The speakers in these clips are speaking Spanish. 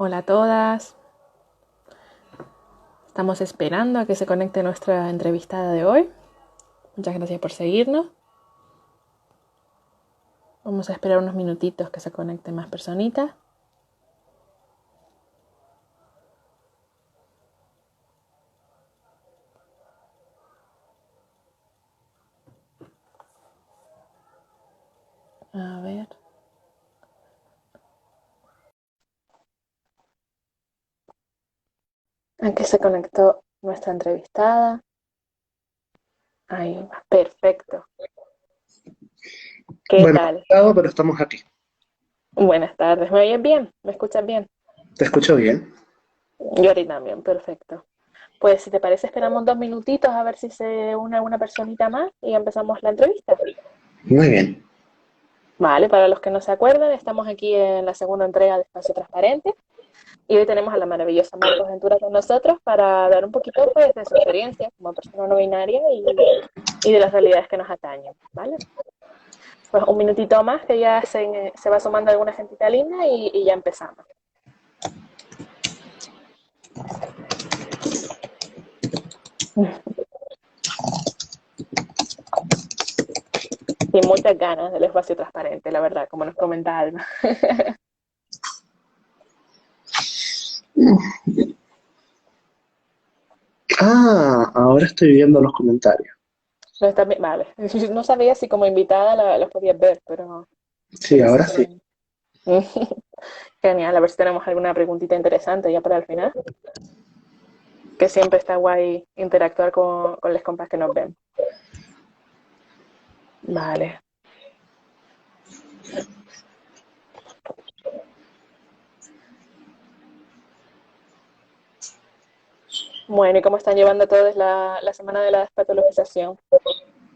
Hola a todas. Estamos esperando a que se conecte nuestra entrevistada de hoy. Muchas gracias por seguirnos. Vamos a esperar unos minutitos que se conecten más personitas. A ver. ¿A qué se conectó nuestra entrevistada? Ahí va. Perfecto. ¿Qué Bueno, tal? pero estamos aquí. Buenas tardes. ¿Me oyes bien? ¿Me escuchas bien? Te escucho bien. Yo a ti también. Perfecto. Pues si te parece, esperamos 2 minutitos a ver si se une alguna personita más y empezamos la entrevista. Muy bien. Vale, para los que no se acuerdan, estamos aquí en la segunda entrega de Espacio Transparente. Y hoy tenemos a la maravillosa Marcos Ventura con nosotros para dar un poquito pues, de su experiencia como persona no binaria y de las realidades que nos atañen, ¿vale? Pues un minutito más que ya se va sumando alguna gentita linda y ya empezamos. Sin muchas ganas del espacio transparente, la verdad, como nos comentaba Alma. Ah, ahora estoy viendo los comentarios. No está bien, vale. No sabía si como invitada los podías ver, Sí, pero sí ahora sí. que... Genial, a ver si tenemos alguna preguntita interesante ya para el final, que siempre está guay interactuar con los compas que nos ven. Vale. Bueno, ¿y cómo están llevando todos la semana de la despatologización?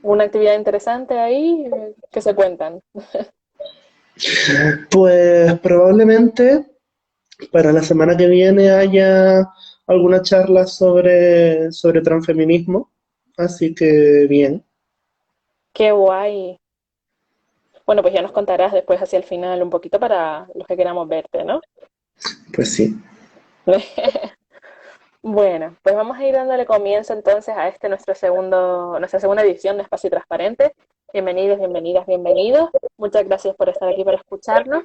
¿Una actividad interesante ahí? ¿Qué se cuentan? Pues probablemente para la semana que viene haya alguna charla sobre transfeminismo. Así que bien. Qué guay. Bueno, pues ya nos contarás después hacia el final un poquito para los que queramos verte, ¿no? Pues sí. Bueno, pues vamos a ir dándole comienzo entonces a nuestra segunda edición de Espacio Transparente. Bienvenidos, bienvenidas, bienvenidos. Muchas gracias por estar aquí para escucharnos.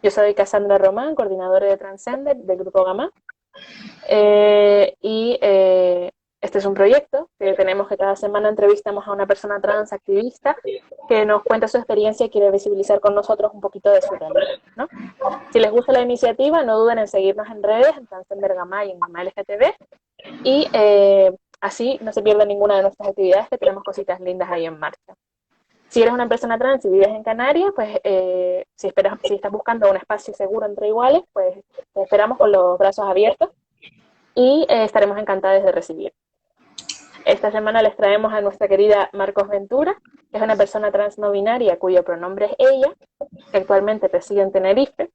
Yo soy Cassandra Román, coordinadora de Transcender del Grupo Gamma. Este es un proyecto que tenemos que cada semana entrevistamos a una persona trans activista que nos cuenta su experiencia y quiere visibilizar con nosotros un poquito de su realidad, ¿no? Si les gusta la iniciativa, no duden en seguirnos en redes, en Transcender Gamma y en Gamma LGTB, y así no se pierde ninguna de nuestras actividades, que tenemos cositas lindas ahí en marcha. Si eres una persona trans y vives en Canarias, pues si estás buscando un espacio seguro entre iguales, pues te esperamos con los brazos abiertos y estaremos encantados de recibir. Esta semana les traemos a nuestra querida Marcos Ventura, que es una persona trans no binaria cuyo pronombre es ella, que actualmente reside en Tenerife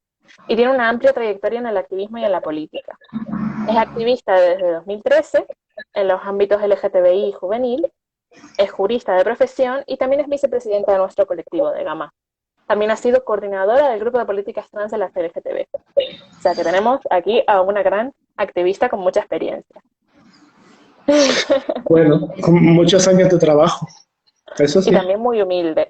y tiene una amplia trayectoria en el activismo y en la política. Es activista desde 2013 en los ámbitos LGTBI y juvenil, es jurista de profesión y también es vicepresidenta de nuestro colectivo de Gama. También ha sido coordinadora del grupo de políticas trans de la LGTB. O sea que tenemos aquí a una gran activista con mucha experiencia. Bueno, con muchos años de trabajo. Eso Y sí. también muy humilde.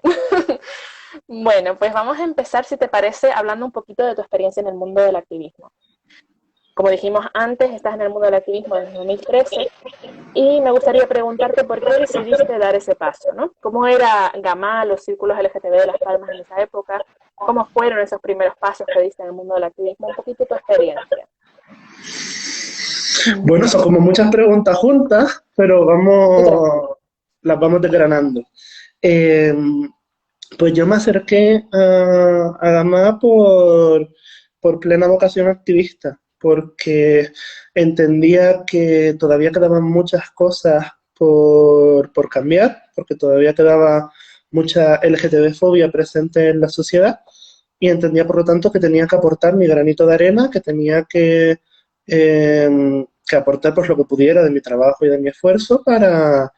Bueno, pues vamos a empezar, si te parece, hablando un poquito de tu experiencia en el mundo del activismo. Como dijimos antes, estás en el mundo del activismo desde 2013 y me gustaría preguntarte por qué decidiste dar ese paso, ¿no? ¿Cómo era Gamal, los círculos LGTB de Las Palmas en esa época? ¿Cómo fueron esos primeros pasos que diste en el mundo del activismo? Un poquito tu experiencia. Bueno, son como muchas preguntas juntas, pero Tú tranquilo. las vamos desgranando. Eh, Pues yo me acerqué a Gama por plena vocación activista, porque entendía que todavía quedaban muchas cosas por cambiar, porque todavía quedaba mucha LGTB-fobia presente en la sociedad, y entendía por lo tanto que tenía que aportar mi granito de arena, que tenía que aportar pues lo que pudiera de mi trabajo y de mi esfuerzo para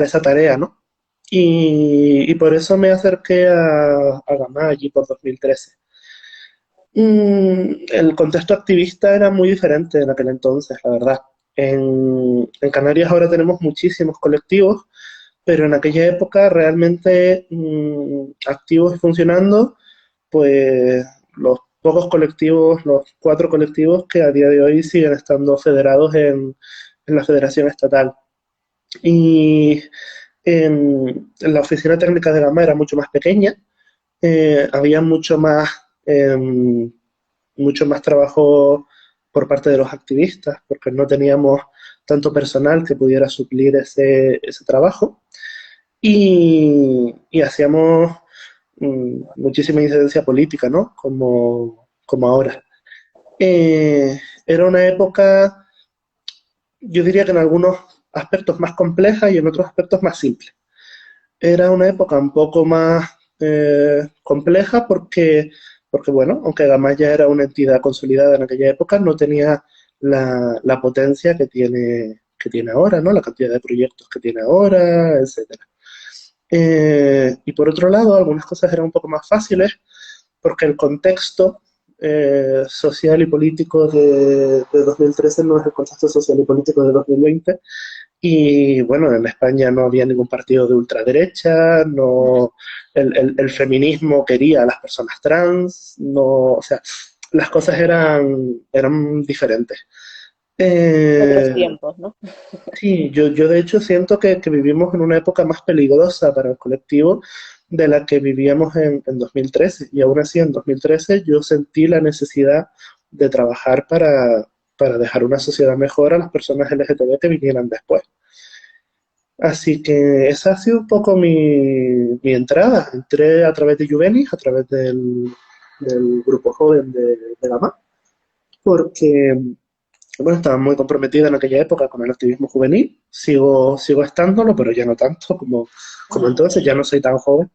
esa tarea, ¿no? Y por eso me acerqué a Gamma allí por 2013. El contexto activista era muy diferente en aquel entonces, la verdad. En Canarias ahora tenemos muchísimos colectivos, pero en aquella época realmente activos y funcionando, pues los pocos colectivos, los 4 colectivos que a día de hoy siguen estando federados en la Federación Estatal. Y la oficina técnica de Gama era mucho más pequeña, había mucho más trabajo por parte de los activistas, porque no teníamos tanto personal que pudiera suplir ese trabajo y hacíamos muchísima incidencia política, ¿no? Como ahora. Era una época, yo diría que en algunos aspectos más compleja y en otros aspectos más simple. Era una época un poco más compleja porque, bueno, aunque Gamaya era una entidad consolidada en aquella época, no tenía la potencia que tiene ahora, ¿no? La cantidad de proyectos que tiene ahora, etcétera. Y por otro lado, algunas cosas eran un poco más fáciles porque el contexto social y político de 2013 no es el contexto social y político de 2020. Y bueno, en España no había ningún partido de ultraderecha, no, el feminismo quería a las personas trans, no, o sea, las cosas eran diferentes. Otros Eh, tiempos, ¿no? sí, yo de hecho siento que vivimos en una época más peligrosa para el colectivo de la que vivíamos en 2013. Y aún así, en 2013 yo sentí la necesidad de trabajar para dejar una sociedad mejor a las personas LGTB que vinieran después. Así que esa ha sido un poco mi entrada. Entré a través de Juvenis, a través del grupo joven de la MA, porque bueno, estaba muy comprometida en aquella época con el activismo juvenil. Sigo estándolo, pero ya no tanto como entonces, ya no soy tan joven.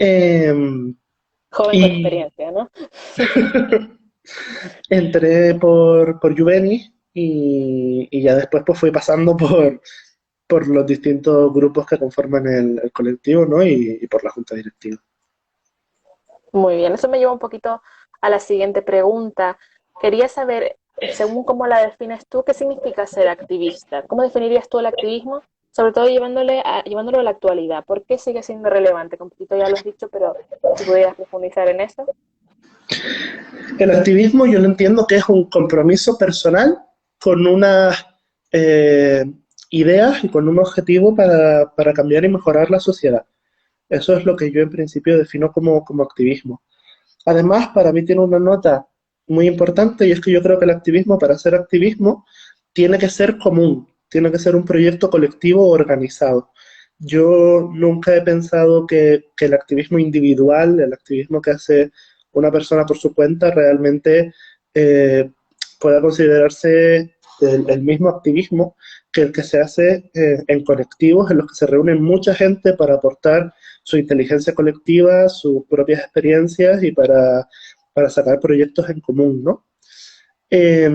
Eh, Joven con y experiencia, ¿no? entré por Juvenis y ya después pues fui pasando por los distintos grupos que conforman el colectivo, ¿no? Y por la junta directiva. Muy bien, eso me lleva un poquito a la siguiente pregunta. Quería saber, según cómo la defines tú, ¿qué significa ser activista? ¿Cómo definirías tú el activismo? Sobre todo llevándolo a la actualidad. ¿Por qué sigue siendo relevante? Un poquito ya lo has dicho, pero si pudieras profundizar en eso. El activismo yo lo entiendo que es un compromiso personal con unas eh, ideas y con un objetivo para cambiar y mejorar la sociedad. Eso es lo que yo en principio defino como activismo. Además, para mí tiene una nota muy importante y es que yo creo que el activismo, para ser activismo, tiene que ser común, tiene que ser un proyecto colectivo organizado. Yo nunca he pensado que el activismo individual, el activismo que hace una persona por su cuenta, realmente eh, pueda considerarse el mismo activismo que el que se hace en colectivos en los que se reúnen mucha gente para aportar su inteligencia colectiva, sus propias experiencias y para sacar proyectos en común, ¿no? Eh,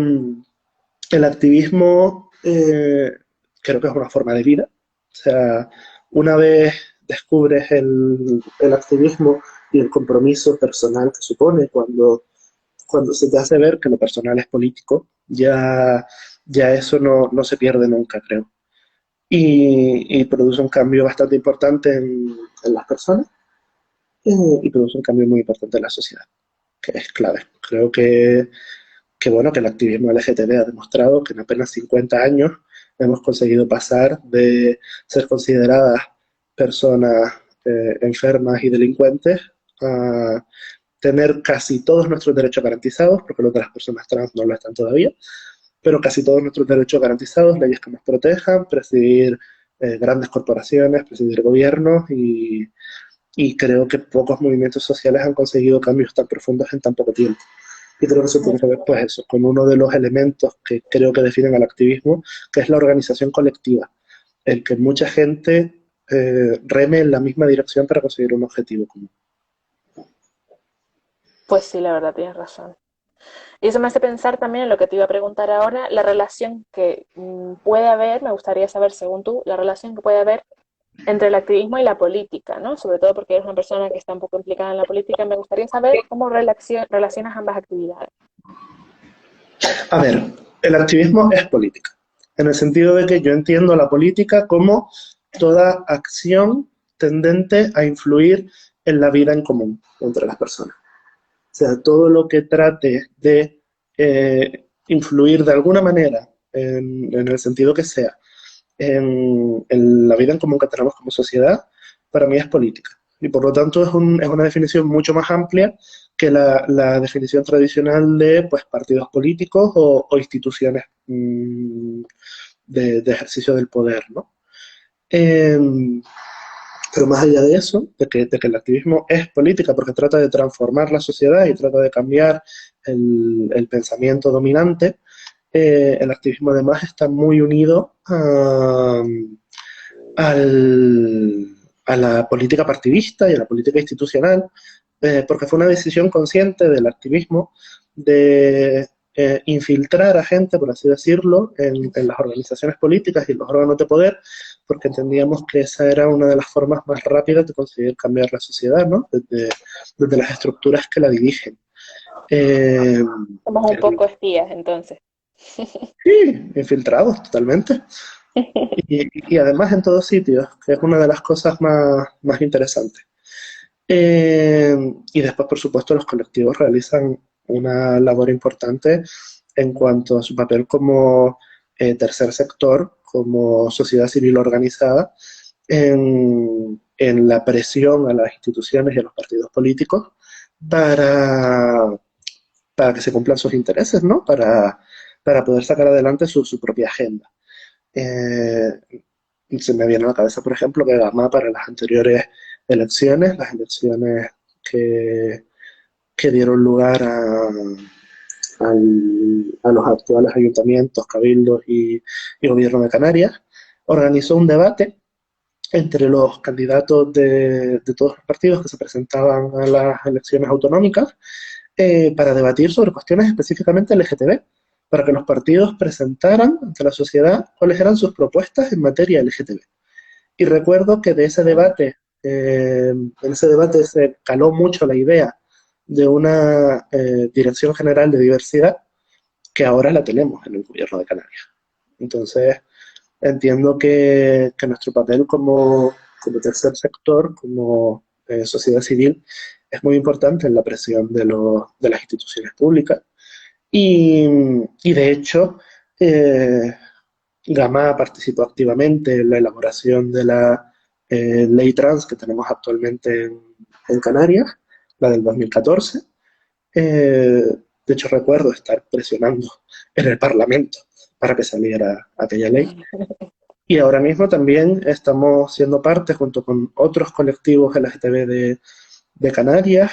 el activismo creo que es una forma de vida. O sea, una vez descubres el activismo y el compromiso personal que supone cuando se te hace ver que lo personal es político, ya eso no se pierde nunca, creo. Y produce un cambio bastante importante en las personas y produce un cambio muy importante en la sociedad, que es clave. Creo bueno, que el activismo LGTB ha demostrado que en apenas 50 años hemos conseguido pasar de ser consideradas personas enfermas y delincuentes a tener casi todos nuestros derechos garantizados, porque los de las personas trans no lo están todavía, pero casi todos nuestros derechos garantizados, leyes que nos protejan, presidir grandes corporaciones, presidir gobiernos y creo que pocos movimientos sociales han conseguido cambios tan profundos en tan poco tiempo. Y creo que eso tiene que ver, pues eso, con uno de los elementos que creo que definen al activismo, que es la organización colectiva. El que mucha gente reme en la misma dirección para conseguir un objetivo común. Pues sí, la verdad, tienes razón. Y eso me hace pensar también en lo que te iba a preguntar ahora, la relación que puede haber, me gustaría saber, según tú, la relación que puede haber entre el activismo y la política, ¿no? Sobre todo porque eres una persona que está un poco implicada en la política. Me gustaría saber cómo relacionas ambas actividades. A ver, el activismo es política, en el sentido de que yo entiendo la política como toda acción tendente a influir en la vida en común entre las personas. O sea, todo lo que trate de influir de alguna manera, en el sentido que sea, en la vida en común que tenemos como sociedad, para mí es política. Y por lo tanto es una definición mucho más amplia que la definición tradicional de pues, partidos políticos o instituciones de ejercicio del poder, ¿no? Eh, pero más allá de eso, de que el activismo es política porque trata de transformar la sociedad y trata de cambiar el pensamiento dominante, el activismo además está muy unido a la política partidista y a la política institucional, porque fue una decisión consciente del activismo de infiltrar a gente, por así decirlo, en las organizaciones políticas y en los órganos de poder, porque entendíamos que esa era una de las formas más rápidas de conseguir cambiar la sociedad, ¿no? Desde las estructuras que la dirigen. Eh, Somos un poco espías, entonces. sí, infiltrados totalmente. Y además en todos sitios, que es una de las cosas más interesantes. Y después, por supuesto, los colectivos realizan una labor importante en cuanto a su papel como tercer sector, como sociedad civil organizada, en la presión a las instituciones y a los partidos políticos para, para que se cumplan sus intereses, ¿no? Para poder sacar adelante su propia agenda. Eh, Se me viene a la cabeza, por ejemplo, que Gama para las anteriores elecciones, las elecciones que, que dieron lugar a los actuales ayuntamientos, cabildos y gobierno de Canarias, organizó un debate entre los candidatos de todos los partidos que se presentaban a las elecciones autonómicas para debatir sobre cuestiones específicamente LGTB, para que los partidos presentaran ante la sociedad cuáles eran sus propuestas en materia LGTB. Y recuerdo que en ese debate se caló mucho la idea de una Dirección General de Diversidad que ahora la tenemos en el gobierno de Canarias. Entonces, entiendo que nuestro papel como tercer sector, como sociedad civil, es muy importante en la presión de las instituciones públicas. Y de hecho, eh, Gama participó activamente en la elaboración de la ley trans que tenemos actualmente en Canarias, la del 2014. De hecho, recuerdo estar presionando en el Parlamento para que saliera aquella ley. Y ahora mismo también estamos siendo parte, junto con otros colectivos LGTB de Canarias,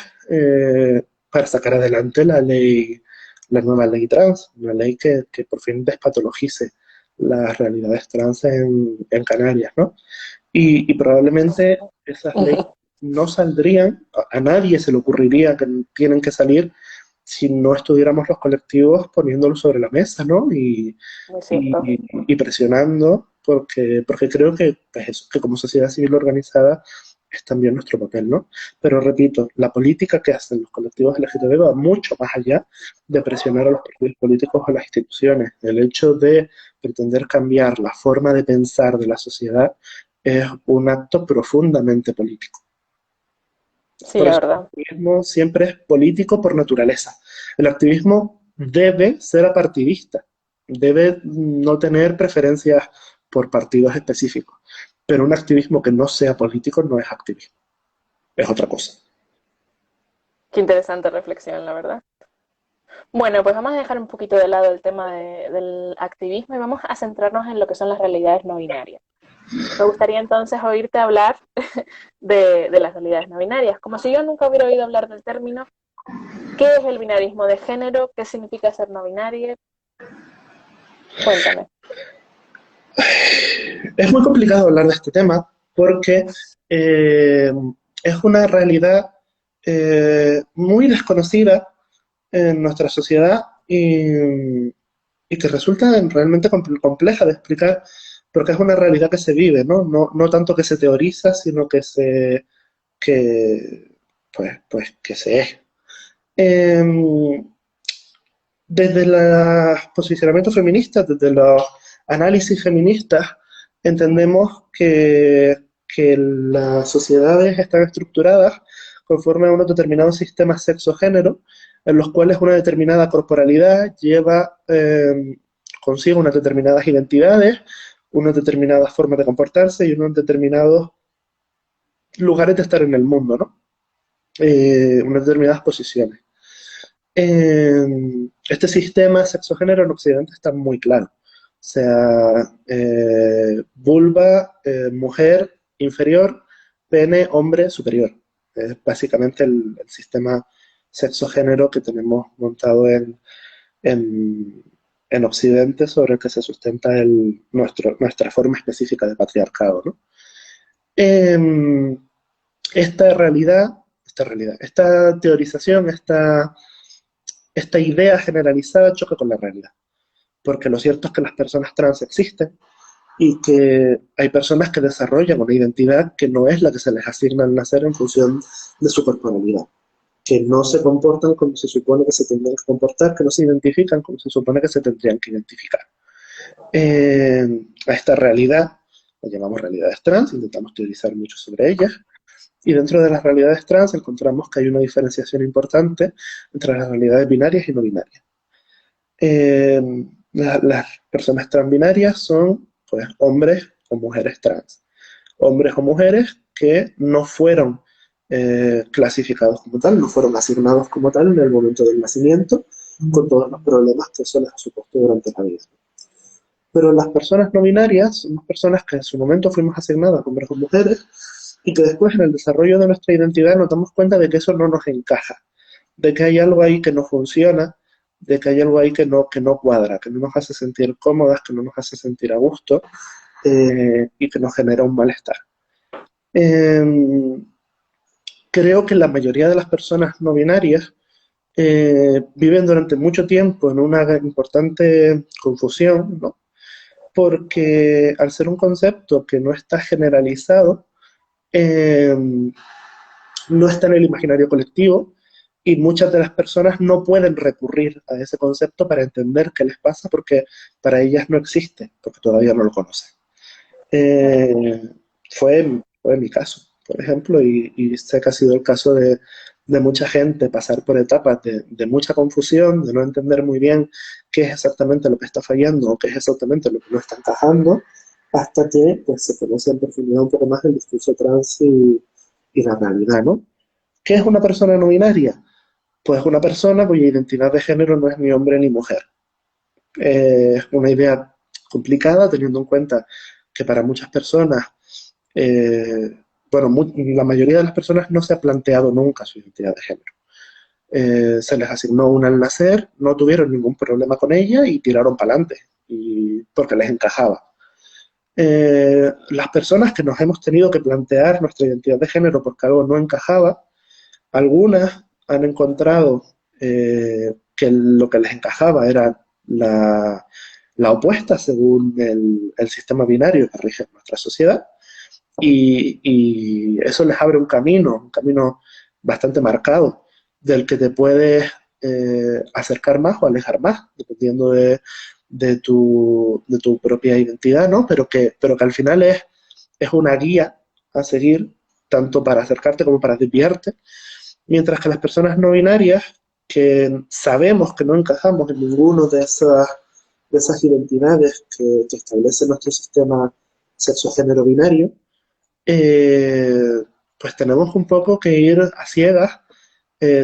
para sacar adelante la nueva ley trans, una ley que por fin despatologice las realidades trans en Canarias, ¿no? Y probablemente esas leyes no saldrían, a nadie se le ocurriría que tienen que salir si no estuviéramos los colectivos poniéndolo sobre la mesa, ¿no? Y presionando, porque creo que, pues eso, que como sociedad civil organizada es también nuestro papel, ¿no? Pero repito, la política que hacen los colectivos LGTB va mucho más allá de presionar a los partidos políticos o a las instituciones. El hecho de pretender cambiar la forma de pensar de la sociedad es un acto profundamente político. Sí, Por la eso verdad. el activismo siempre es político por naturaleza. El activismo debe ser apartidista, debe no tener preferencias por partidos específicos, pero un activismo que no sea político no es activismo, es otra cosa. Qué interesante reflexión, la verdad. Bueno, pues vamos a dejar un poquito de lado el tema del activismo y vamos a centrarnos en lo que son las realidades no binarias. Me gustaría entonces oírte hablar de las realidades no binarias. Como si yo nunca hubiera oído hablar del término, ¿qué es el binarismo de género? ¿Qué significa ser no binario? Cuéntame. Es muy complicado hablar de este tema porque eh, es una realidad muy desconocida en nuestra sociedad y que resulta realmente compleja de explicar porque es una realidad que se vive, ¿no? No tanto que se teoriza, sino que, que se es. Em, Desde los posicionamientos feministas, desde los análisis feministas, entendemos que las sociedades están estructuradas conforme a unos determinados sistemas sexo-género, en los cuales una determinada corporalidad lleva consigo unas determinadas identidades, unas determinadas formas de comportarse y unos determinados lugares de estar en el mundo, ¿no? Unas determinadas posiciones. Este sistema sexo-género en Occidente está muy claro. O sea, vulva, mujer, inferior, pene, hombre, superior. Es básicamente el sistema sexo-género que tenemos montado en, en Occidente, sobre el que se sustenta nuestra forma específica de patriarcado, ¿no? Em, esta teorización, esta idea generalizada choca con la realidad, porque lo cierto es que las personas trans existen y que hay personas que desarrollan una identidad que no es la que se les asigna al nacer en función de su corporalidad, que no se comportan como se supone que se tendrían que comportar, que no se identifican como se supone que se tendrían que identificar. A esta realidad la llamamos realidades trans, intentamos teorizar mucho sobre ellas, y dentro de las realidades trans encontramos que hay una diferenciación importante entre las realidades binarias y no binarias. Eh, las personas transbinarias son pues, hombres o mujeres trans. Hombres o mujeres que no fueron clasificados como tal, no fueron asignados como tal en el momento del nacimiento, con todos los problemas que eso les ha supuesto durante la vida. Pero las personas no binarias son personas que en su momento fuimos asignadas como hombres o mujeres y que después en el desarrollo de nuestra identidad nos damos cuenta de que eso no nos encaja, de que hay algo ahí que no funciona, de que hay algo ahí que no cuadra, que no nos hace sentir cómodas, que no nos hace sentir a gusto y que nos genera un malestar. Eh, Creo que la mayoría de las personas no binarias viven durante mucho tiempo en una importante confusión, ¿no? Porque al ser un concepto que no está generalizado, eh, no está en el imaginario colectivo y muchas de las personas no pueden recurrir a ese concepto para entender qué les pasa porque para ellas no existe, porque todavía no lo conocen. Eh, fue mi caso, por ejemplo, y sé que ha sido el caso de mucha gente pasar por etapas de mucha confusión, de no entender muy bien qué es exactamente lo que está fallando o qué es exactamente lo que no está encajando, hasta que pues, se conoce en profundidad un poco más el discurso trans y la realidad, ¿no? ¿Qué es una persona no binaria? Pues una persona cuya identidad de género no es ni hombre ni mujer. Es una idea complicada teniendo en cuenta que para muchas personas, bueno, la mayoría de las personas no se ha planteado nunca su identidad de género. Se les asignó una al nacer, no tuvieron ningún problema con ella y tiraron para adelante, porque les encajaba. Las personas que nos hemos tenido que plantear nuestra identidad de género porque algo no encajaba, algunas han encontrado que lo que les encajaba era la opuesta según el sistema binario que rige nuestra sociedad y eso les abre un camino bastante marcado del que te puedes acercar más o alejar más, dependiendo de tu propia identidad, ¿no? Pero que al final es una guía a seguir, tanto para acercarte como para desviarte, mientras que las personas no binarias, que sabemos que no encajamos en ninguno de esas identidades que establece nuestro sistema sexo-género binario, pues tenemos un poco que ir a ciegas,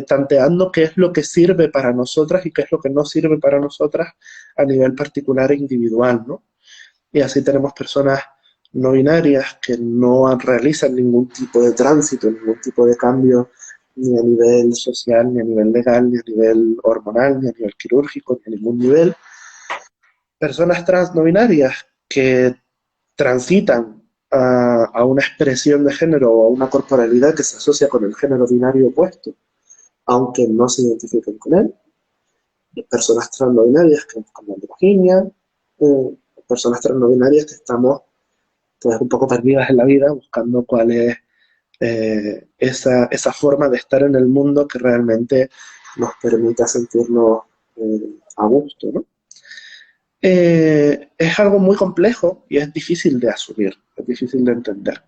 tanteando qué es lo que sirve para nosotras y qué es lo que no sirve para nosotras a nivel particular e individual, ¿no? Y así tenemos personas no binarias que no realizan ningún tipo de tránsito, ningún tipo de cambio, ni a nivel social, ni a nivel legal, ni a nivel hormonal, ni a nivel quirúrgico, ni a ningún nivel. Personas trans no binarias que transitan a una expresión de género o a una corporalidad que se asocia con el género binario opuesto, aunque no se identifiquen con él. Personas trans no binarias que buscan la androginia, personas trans no binarias que estamos pues un poco perdidas en la vida, buscando cuál es esa forma de estar en el mundo que realmente nos permita sentirnos a gusto, ¿no? Es algo muy complejo y es difícil de asumir, es difícil de entender.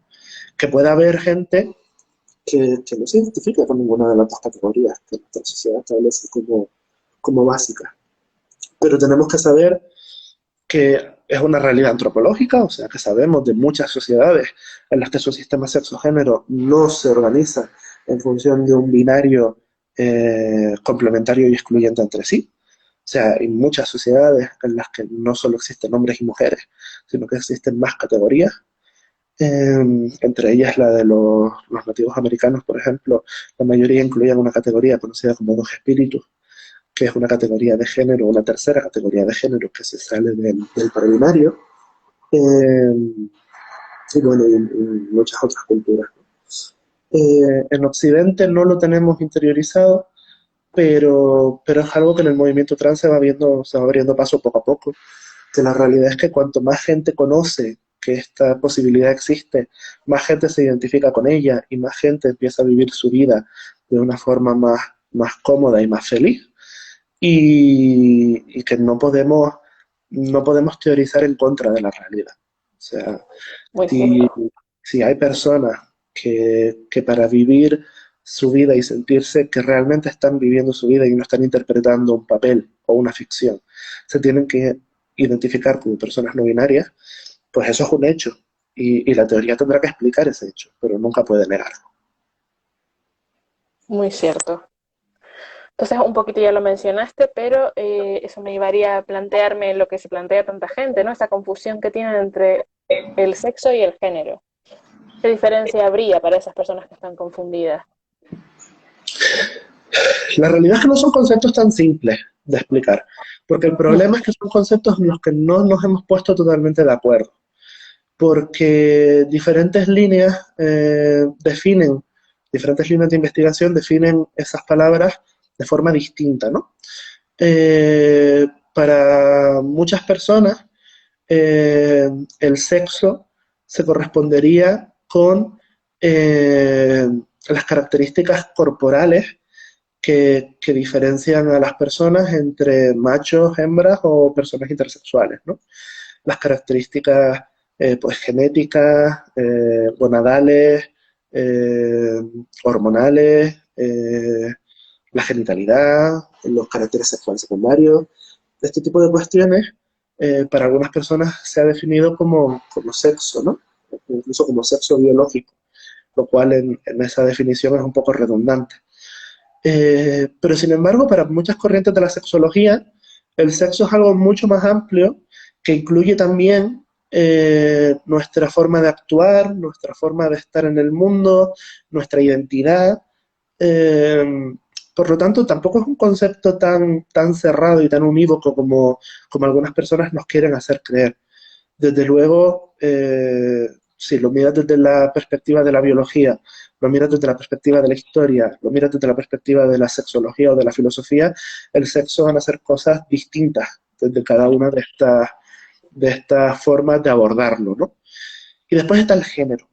Que pueda haber gente que no se identifica con ninguna de las dos categorías que nuestra sociedad establece como básicas. Pero tenemos que saber que es una realidad antropológica, o sea, que sabemos de muchas sociedades en las que su sistema sexo-género no se organiza en función de un binario complementario y excluyente entre sí. O sea, hay muchas sociedades en las que no solo existen hombres y mujeres, sino que existen más categorías. Entre ellas la de los nativos americanos, por ejemplo, la mayoría incluían una categoría conocida como dos espíritus, que es una categoría de género, una tercera categoría de género que se sale del prebinario, eh, y bueno, y muchas otras culturas. En Occidente no lo tenemos interiorizado, pero es algo que en el movimiento trans se va abriendo paso poco a poco, que la realidad es que cuanto más gente conoce que esta posibilidad existe, más gente se identifica con ella y más gente empieza a vivir su vida de una forma más cómoda y más feliz. Y que no podemos teorizar en contra de la realidad. O sea, Muy si, cierto. si hay personas que para vivir su vida y sentirse que realmente están viviendo su vida y no están interpretando un papel o una ficción, se tienen que identificar como personas no binarias, pues eso es un hecho. Y la teoría tendrá que explicar ese hecho, pero nunca puede negarlo. Muy cierto. Entonces, un poquito ya lo mencionaste, pero eso me llevaría a plantearme lo que se plantea tanta gente, ¿no? Esa confusión que tienen entre el sexo y el género. ¿Qué diferencia habría para esas personas que están confundidas? La realidad es que no son conceptos tan simples de explicar, porque el problema es que son conceptos en los que no nos hemos puesto totalmente de acuerdo, porque diferentes líneas de investigación definen esas palabras de forma distinta, ¿no? Para muchas personas, eh, el sexo se correspondería con las características corporales que diferencian a las personas entre machos, hembras o personas intersexuales, ¿no? Las características pues, genéticas, gonadales, eh, hormonales, la genitalidad, los caracteres sexuales secundarios. Este tipo de cuestiones para algunas personas se ha definido como sexo, ¿no? Incluso como sexo biológico, lo cual en esa definición es un poco redundante. Pero sin embargo, para muchas corrientes de la sexología, el sexo es algo mucho más amplio que incluye también nuestra forma de actuar, nuestra forma de estar en el mundo, nuestra identidad. Eh, por lo tanto, tampoco es un concepto tan cerrado y tan unívoco como algunas personas nos quieren hacer creer. Desde luego, si lo miras desde la perspectiva de la biología, lo miras desde la perspectiva de la historia, lo miras desde la perspectiva de la sexología o de la filosofía, el sexo van a ser cosas distintas desde cada una de estas formas de abordarlo, ¿no? Y después está el género.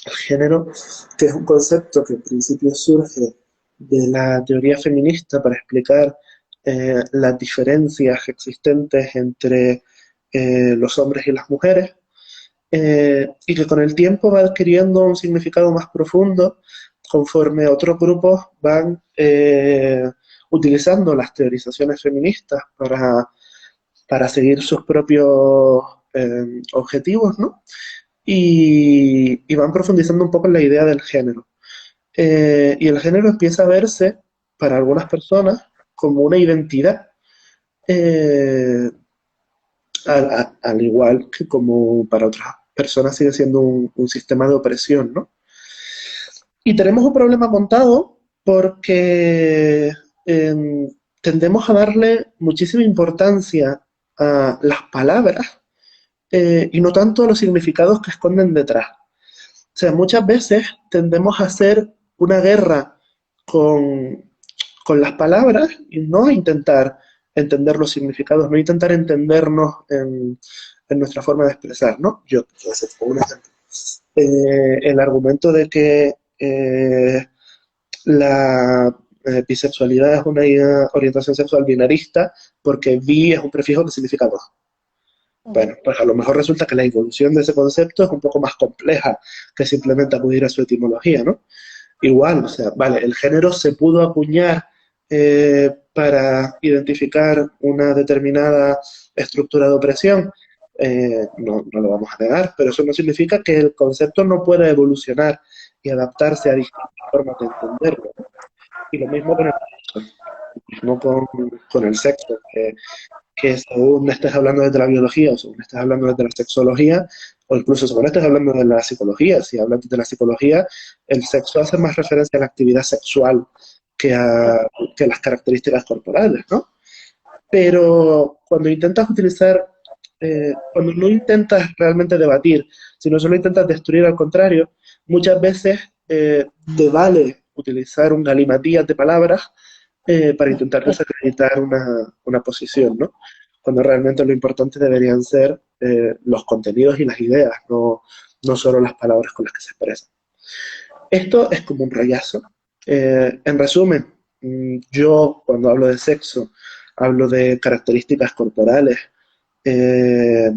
El género, que es un concepto que en principio surge de la teoría feminista para explicar las diferencias existentes entre los hombres y las mujeres, y que con el tiempo va adquiriendo un significado más profundo conforme otros grupos van utilizando las teorizaciones feministas para seguir sus propios objetivos, ¿no? Y van profundizando un poco en la idea del género. Y el género empieza a verse para algunas personas como una identidad, eh, al igual que como para otras personas sigue siendo un sistema de opresión, ¿no? Y tenemos un problema montado porque tendemos a darle muchísima importancia a las palabras y no tanto a los significados que esconden detrás. O sea, muchas veces tendemos a hacer una guerra con, con las palabras y no a intentar entender los significados, no a intentar entendernos en nuestra forma de expresar, ¿no? Yo ese fue un ejemplo. El argumento de que la bisexualidad es una orientación sexual binarista porque bi es un prefijo que significa dos. Bueno, pues a lo mejor resulta que la evolución de ese concepto es un poco más compleja que simplemente acudir a su etimología, ¿no? Igual, o sea, vale, el género se pudo acuñar para identificar una determinada estructura de opresión, no lo vamos a negar, pero eso no significa que el concepto no pueda evolucionar y adaptarse a distintas formas de entenderlo. Y lo mismo con el sexo, lo mismo con el sexo, que según estés hablando desde la biología o según estés hablando desde la sexología o incluso según estés hablando de la psicología, si hablas de la psicología, el sexo hace más referencia a la actividad sexual que a las características corporales, ¿no? Pero cuando intentas utilizar, cuando no intentas realmente debatir, sino solo intentas destruir al contrario, muchas veces te vale utilizar un galimatías de palabras para intentar desacreditar una posición, ¿no? Cuando realmente lo importante deberían ser los contenidos y las ideas, no solo las palabras con las que se expresan. Esto es como un rollazo. En resumen, yo cuando hablo de sexo, hablo de características corporales, eh,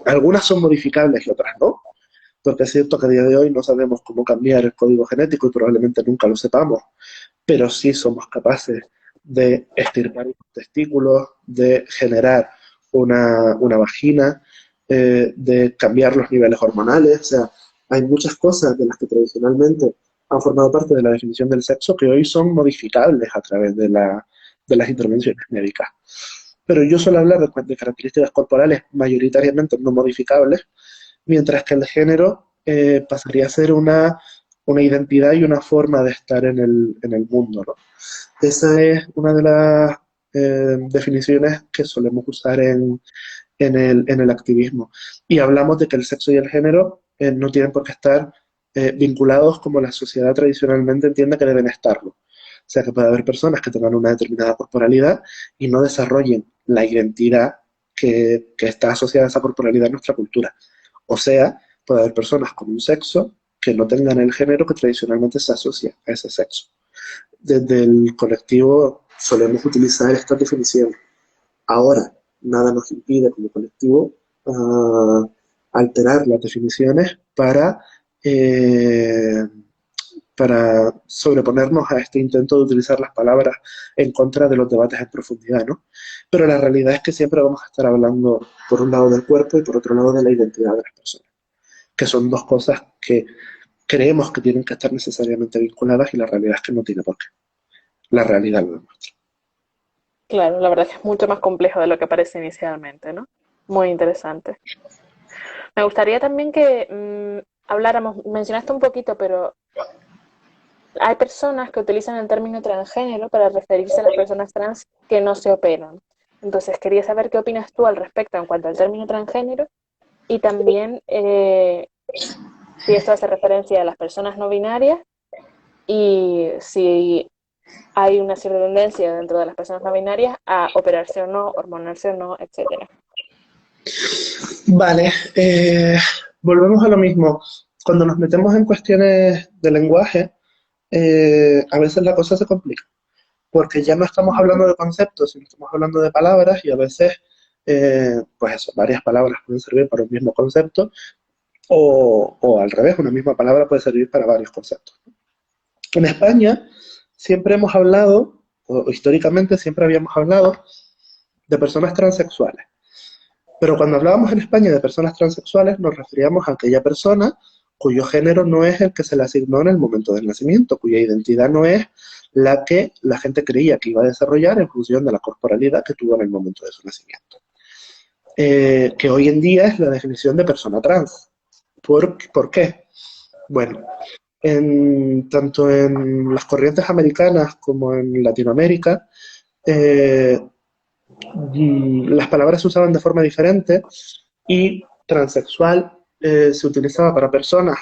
algunas son modificables y otras no, porque es cierto que a día de hoy no sabemos cómo cambiar el código genético y probablemente nunca lo sepamos, pero sí somos capaces de extirpar unos testículos, de generar una vagina, de cambiar los niveles hormonales. O sea, hay muchas cosas de las que tradicionalmente han formado parte de la definición del sexo que hoy son modificables a través de las intervenciones médicas. Pero yo suelo hablar de características corporales mayoritariamente no modificables, mientras que el género pasaría a ser una identidad y una forma de estar en el mundo, ¿no? Esa es una de las definiciones que solemos usar en el activismo. Y hablamos de que el sexo y el género no tienen por qué estar vinculados como la sociedad tradicionalmente entiende que deben estarlo. O sea, que puede haber personas que tengan una determinada corporalidad y no desarrollen la identidad que está asociada a esa corporalidad en nuestra cultura. O sea, puede haber personas con un sexo que no tengan el género que tradicionalmente se asocia a ese sexo. Desde el colectivo solemos utilizar esta definición. Ahora, nada nos impide como colectivo alterar las definiciones para sobreponernos a este intento de utilizar las palabras en contra de los debates en profundidad, ¿no? Pero la realidad es que siempre vamos a estar hablando, por un lado, del cuerpo y por otro lado, de la identidad de las personas, que son dos cosas que creemos que tienen que estar necesariamente vinculadas y la realidad es que no tiene por qué. La realidad lo demuestra. Claro, la verdad es que es mucho más complejo de lo que parece inicialmente, ¿no? Muy interesante. Me gustaría también que habláramos, mencionaste un poquito, pero hay personas que utilizan el término transgénero para referirse a las personas trans que no se operan. Entonces, quería saber qué opinas tú al respecto en cuanto al término transgénero y también si esto hace referencia a las personas no binarias y si hay una cierta tendencia dentro de las personas no binarias a operarse o no, hormonarse o no, etcétera. Vale, volvemos a lo mismo. Cuando nos metemos en cuestiones de lenguaje, a veces la cosa se complica, porque ya no estamos hablando de conceptos, sino estamos hablando de palabras y a veces, pues eso, varias palabras pueden servir para un mismo concepto o al revés, una misma palabra puede servir para varios conceptos. En España siempre hemos hablado, o históricamente siempre habíamos hablado, de personas transexuales. Pero cuando hablábamos en España de personas transexuales nos referíamos a aquella persona cuyo género no es el que se le asignó en el momento del nacimiento, cuya identidad no es la que la gente creía que iba a desarrollar en función de la corporalidad que tuvo en el momento de su nacimiento. Que hoy en día es la definición de persona trans. ¿Por qué? Bueno, tanto en las corrientes americanas como en Latinoamérica, las palabras se usaban de forma diferente y transexual se utilizaba para personas,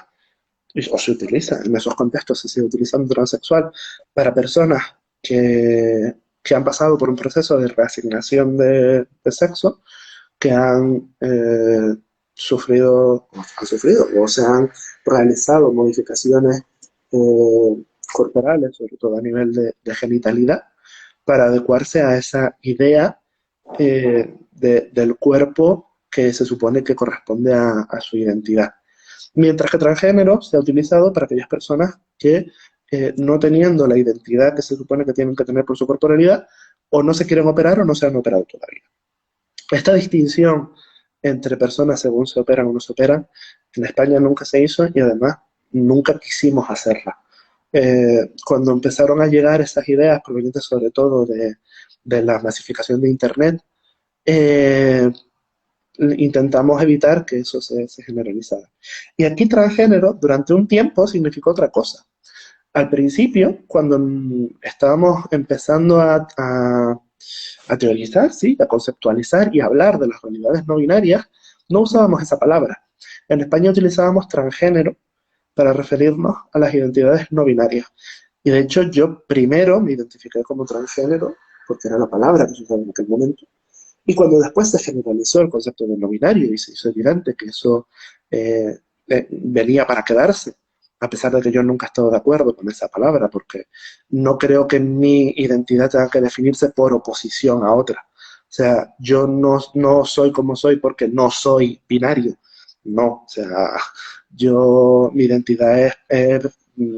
o se utiliza en esos contextos, se sigue utilizando transexual para personas que han pasado por un proceso de reasignación de sexo, que han sufrido o se han realizado modificaciones corporales, sobre todo a nivel de genitalidad, para adecuarse a esa idea del cuerpo que se supone que corresponde a su identidad. Mientras que transgénero se ha utilizado para aquellas personas que, no teniendo la identidad que se supone que tienen que tener por su corporalidad, o no se quieren operar o no se han operado todavía. Esta distinción entre personas según se operan o no se operan, en España nunca se hizo y además nunca quisimos hacerla. Cuando empezaron a llegar estas ideas provenientes sobre todo de la masificación de Internet, eh, intentamos evitar que eso se generalizara. Y aquí transgénero durante un tiempo significó otra cosa. Al principio, cuando estábamos empezando a teorizar, ¿sí? A conceptualizar y a hablar de las realidades no binarias, no usábamos esa palabra. En España utilizábamos transgénero para referirnos a las identidades no binarias. Y de hecho yo primero me identifiqué como transgénero, porque era la palabra que se usaba en aquel momento, y cuando después se generalizó el concepto de no binario y se hizo evidente que eso venía para quedarse, a pesar de que yo nunca he estado de acuerdo con esa palabra, porque no creo que mi identidad tenga que definirse por oposición a otra. O sea, yo no soy como soy porque no soy binario. No, o sea, mi identidad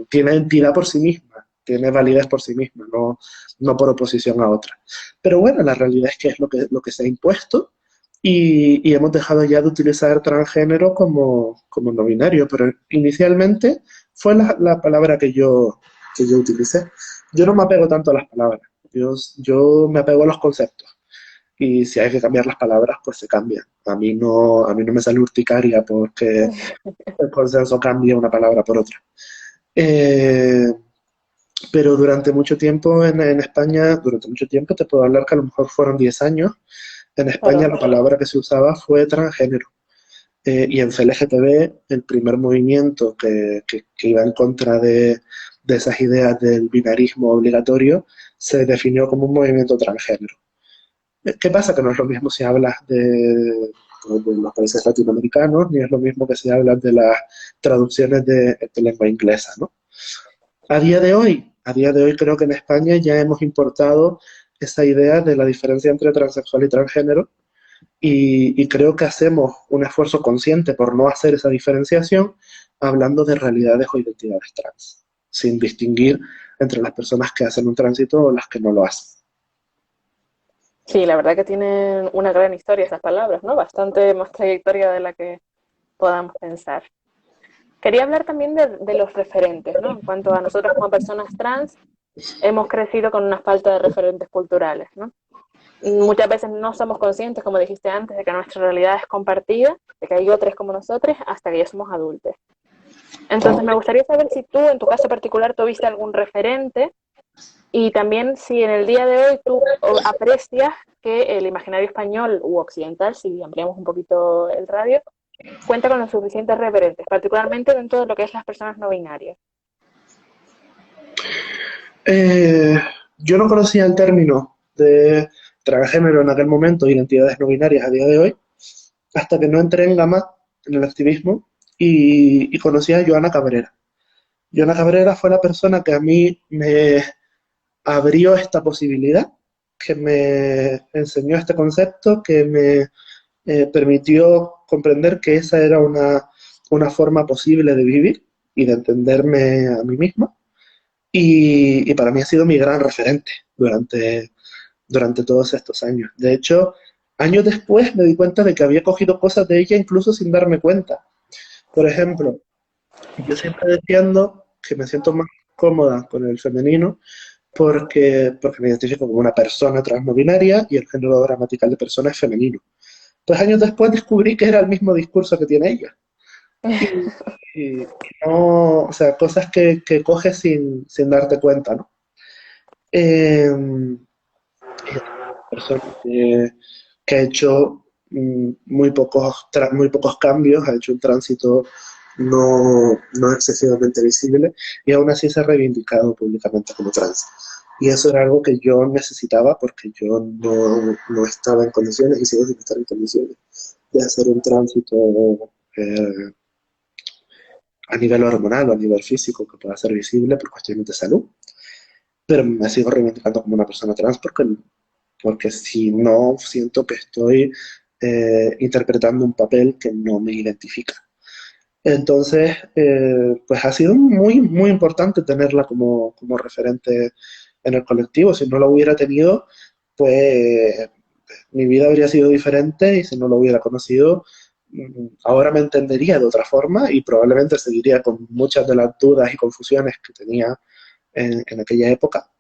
tiene entidad por sí misma, tiene validez por sí misma, no por oposición a otra. Pero bueno, la realidad es que es lo que se ha impuesto y hemos dejado ya de utilizar transgénero como no binario, pero inicialmente fue la palabra que yo utilicé. Yo no me apego tanto a las palabras, yo me apego a los conceptos. Y si hay que cambiar las palabras, pues se cambian. A mí no me sale urticaria porque el consenso cambia una palabra por otra. Eh, pero durante mucho tiempo en España, durante mucho tiempo, te puedo hablar que a lo mejor fueron 10 años, en España Claro. la palabra que se usaba fue transgénero. Y en CLGTB, el primer movimiento que iba en contra de esas ideas del binarismo obligatorio, se definió como un movimiento transgénero. ¿Qué pasa? Que no es lo mismo si hablas de los países latinoamericanos, ni es lo mismo que si hablas de las traducciones de lengua inglesa, ¿no? A día de hoy creo que en España ya hemos importado esa idea de la diferencia entre transexual y transgénero y creo que hacemos un esfuerzo consciente por no hacer esa diferenciación hablando de realidades o identidades trans, sin distinguir entre las personas que hacen un tránsito o las que no lo hacen. Sí, la verdad que tienen una gran historia esas palabras, ¿no? Bastante más trayectoria de la que podamos pensar. Quería hablar también de los referentes, ¿no? En cuanto a nosotros como personas trans, hemos crecido con una falta de referentes culturales, ¿no? Muchas veces no somos conscientes, como dijiste antes, de que nuestra realidad es compartida, de que hay otros como nosotros, hasta que ya somos adultos. Entonces me gustaría saber si tú, en tu caso particular, tuviste algún referente y también si en el día de hoy tú aprecias que el imaginario español u occidental, si ampliamos un poquito el radio, cuenta con los suficientes referentes, particularmente dentro de lo que es las personas no binarias. Eh, yo no conocía el término de transgénero en aquel momento, identidades no binarias a día de hoy, hasta que no entré en Gama, en el activismo, y conocí a Joana Cabrera. Joana Cabrera fue la persona que a mí me abrió esta posibilidad, que me enseñó este concepto, que me permitió comprender que esa era una forma posible de vivir y de entenderme a mí mismo. Y para mí ha sido mi gran referente durante todos estos años. De hecho, años después me di cuenta de que había cogido cosas de ella incluso sin darme cuenta. Por ejemplo, yo siempre defiendo que me siento más cómoda con el femenino porque me identifico como una persona trans no binaria y el género gramatical de persona es femenino. Pues años después descubrí que era el mismo discurso que tiene ella. Y, y no, o sea, cosas que coges sin darte cuenta, ¿no? Eh, y otra persona que ha hecho muy pocos cambios, ha hecho un tránsito no excesivamente visible y aún así se ha reivindicado públicamente como trans. Y eso era algo que yo necesitaba porque yo no estaba en condiciones y sigo sin estar en condiciones de hacer un tránsito eh, a nivel hormonal o a nivel físico que pueda ser visible por cuestiones de salud. Pero me sigo reivindicando como una persona trans porque si no, siento que estoy interpretando un papel que no me identifica. Entonces, pues ha sido muy, muy importante tenerla como referente en el colectivo. Si no lo hubiera tenido, pues mi vida habría sido diferente y si no lo hubiera conocido, ahora me entendería de otra forma y probablemente seguiría con muchas de las dudas y confusiones que tenía en aquella época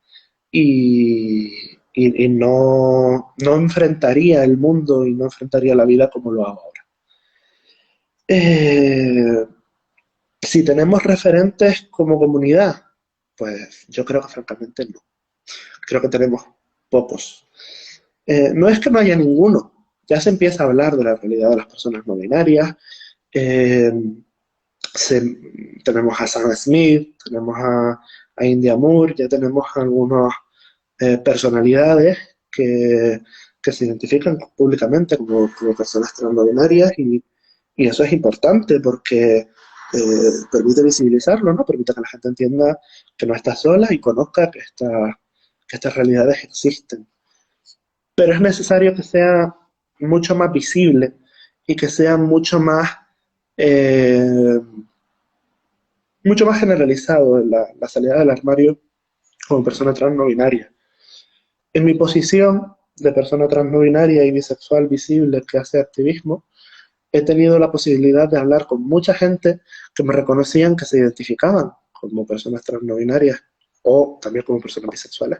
y no enfrentaría el mundo y no enfrentaría la vida como lo hago ahora. Eh, si tenemos referentes como comunidad, pues yo creo que francamente no. Creo que tenemos pocos. No es que no haya ninguno, ya se empieza a hablar de la realidad de las personas no binarias. eh, tenemos a Sam Smith, tenemos a India Moore, ya tenemos algunas personalidades que se identifican públicamente como personas trans no binarias y eso es importante porque permite visibilizarlo, ¿no? Permite que la gente entienda que no está sola y conozca que estas realidades existen. Pero es necesario que sea mucho más visible y que sea eh, mucho más generalizado en la salida del armario como persona trans no binaria. En mi posición de persona trans no binaria y bisexual visible que hace activismo, he tenido la posibilidad de hablar con mucha gente que me reconocían que se identificaban como personas trans no binarias o también como personas bisexuales,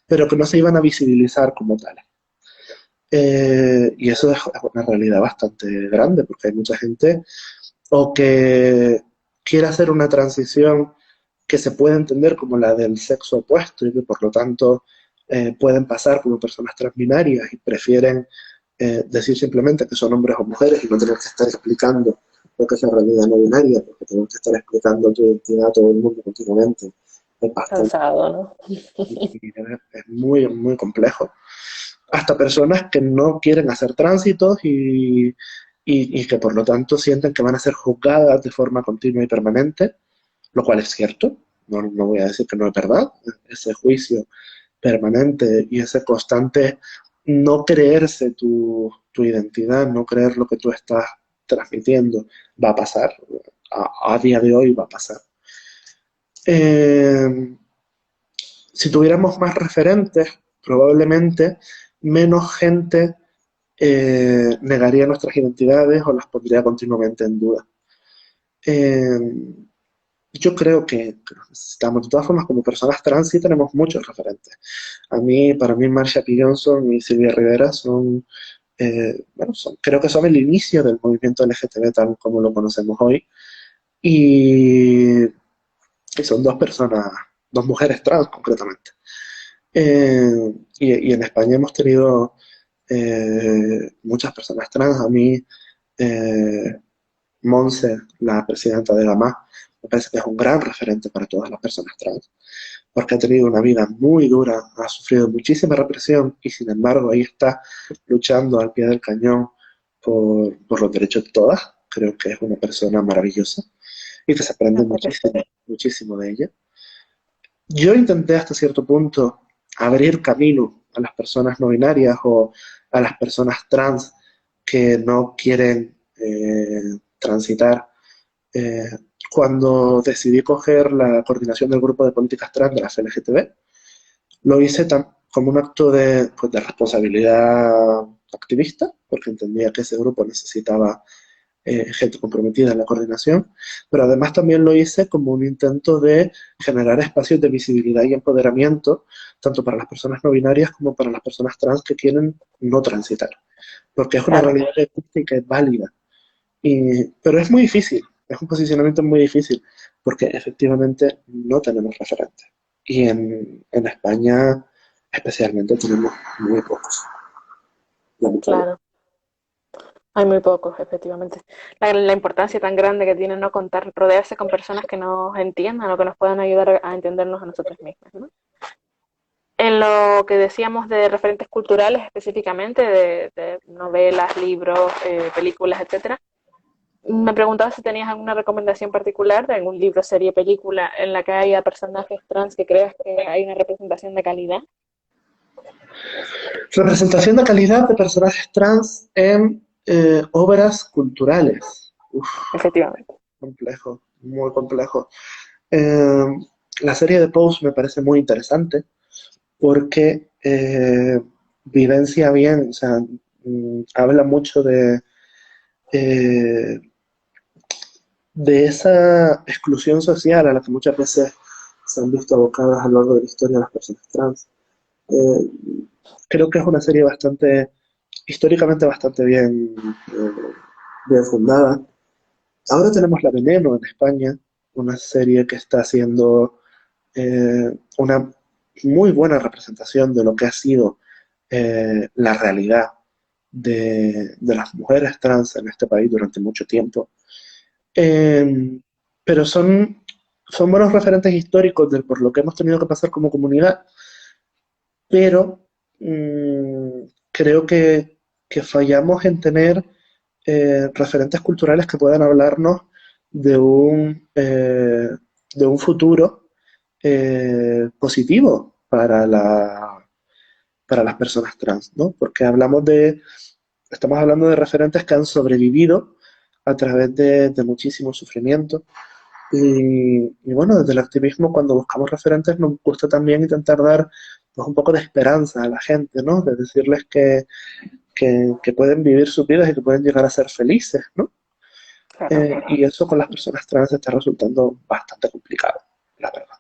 pero que no se iban a visibilizar como tales. Y eso es una realidad bastante grande porque hay mucha gente o que quiere hacer una transición que se puede entender como la del sexo opuesto y que por lo tanto pueden pasar como personas transbinarias y prefieren decir simplemente que son hombres o mujeres y no tener que estar explicando lo que es la realidad no binaria, porque tenemos que estar explicando tu identidad a todo el mundo continuamente. Es bastante, Cansado, ¿no? es muy, muy complejo. Hasta personas que no quieren hacer tránsitos y que por lo tanto sienten que van a ser juzgadas de forma continua y permanente, lo cual es cierto, no voy a decir que no es verdad, ese juicio permanente y ese constante no creerse tu identidad, no creer lo que tú estás transmitiendo, va a pasar, a día de hoy va a pasar. Eh, si tuviéramos más referentes, probablemente menos gente negaría nuestras identidades o las pondría continuamente en duda. Eh, yo creo que nos necesitamos, de todas formas, como personas trans sí tenemos muchos referentes. Para mí, Marsha P. Johnson y Silvia Rivera bueno, creo que son el inicio del movimiento LGTB tal como lo conocemos hoy. Y, y son dos personas, dos mujeres trans concretamente. Y en España hemos tenido muchas personas trans. A mí, eh, Monse, la presidenta de la MA, me parece que es un gran referente para todas las personas trans, porque ha tenido una vida muy dura, ha sufrido muchísima represión y sin embargo ahí está luchando al pie del cañón por los derechos de todas. Creo que es una persona maravillosa y que se aprende muchísimo, muchísimo de ella. Yo intenté hasta cierto punto abrir camino a las personas no binarias o a las personas trans que no quieren transitar. Eh, cuando decidí coger la coordinación del grupo de políticas trans de las LGTB, lo hice como un acto pues, de responsabilidad activista, porque entendía que ese grupo necesitaba gente comprometida en la coordinación, pero además también lo hice como un intento de generar espacios de visibilidad y empoderamiento, tanto para las personas no binarias como para las personas trans que quieren no transitar, porque es una Claro, realidad que existe y que es válida. Pero es muy difícil, es un posicionamiento muy difícil, porque efectivamente no tenemos referentes. Y en España especialmente tenemos muy pocos, lamentablemente. claro. Hay muy pocos, efectivamente. La importancia tan grande que tiene no contar, rodearse con personas que nos entiendan o que nos puedan ayudar a entendernos a nosotros mismos, ¿no? en lo que decíamos de referentes culturales específicamente, de novelas, libros, películas, etcétera, me preguntaba si tenías alguna recomendación particular de algún libro, serie, película en la que haya personajes trans que creas que hay una representación de calidad. Representación de calidad de personajes trans en obras culturales. Uf, Efectivamente. complejo, muy complejo. Eh, la serie de Pose me parece muy interesante porque vivencia bien, o sea, habla mucho eh, de esa exclusión social a la que muchas veces se han visto abocadas a lo largo de la historia las personas trans. Eh, creo que es una serie bastante, históricamente bastante bien fundada. Ahora tenemos La Veneno en España, una serie que está haciendo una muy buena representación de lo que ha sido la realidad de las mujeres trans en este país durante mucho tiempo. Eh, pero son buenos referentes históricos por lo que hemos tenido que pasar como comunidad, pero creo que fallamos en tener referentes culturales que puedan hablarnos de de un futuro positivo para las personas trans, ¿no? Porque estamos hablando de referentes que han sobrevivido a través de muchísimo sufrimiento. Y bueno, desde el activismo, cuando buscamos referentes, nos gusta también intentar dar pues, un poco de esperanza a la gente, ¿no? De decirles que pueden vivir sus vidas y que pueden llegar a ser felices, ¿no? Claro, Y eso con las personas trans está resultando bastante complicado, la verdad.